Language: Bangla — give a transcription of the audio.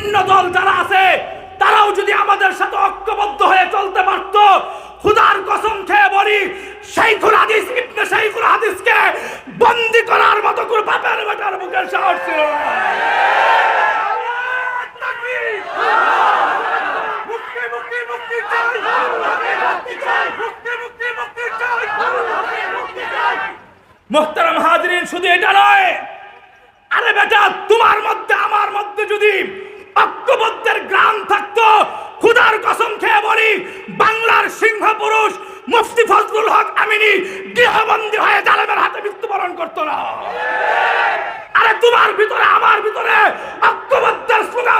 বিভিন্ন দল যারা আছে তারাও যদি আমাদের সাথে ঐক্যবদ্ধ হয়ে চলতে পারত, খুদার কসম খেয়ে বলি শাইখুল হাদিস ইবনে শাইখুল হাদিসকে বন্দী করার মতো করে বাপের বেটার মুখের সাহস ছিল না। মুহতারাম হাজিরিন, শুধু এটা নয়, আরে বেটা তোমার মধ্যে আমার মধ্যে যদি ঐক্যবদ্ধের গ্রাম থাকতো, খুদার কসম খেয়ে বলি বাংলার সিংহ পুরুষ মুফতি ফজলুল হক আমিনী গৃহবন্দী হয়ে জালেমের হাতে মৃত্যুবরণ করতো না। আরে তোমার ভিতরে আমার ভিতরে ঐক্যবদ্ধের স্লোগান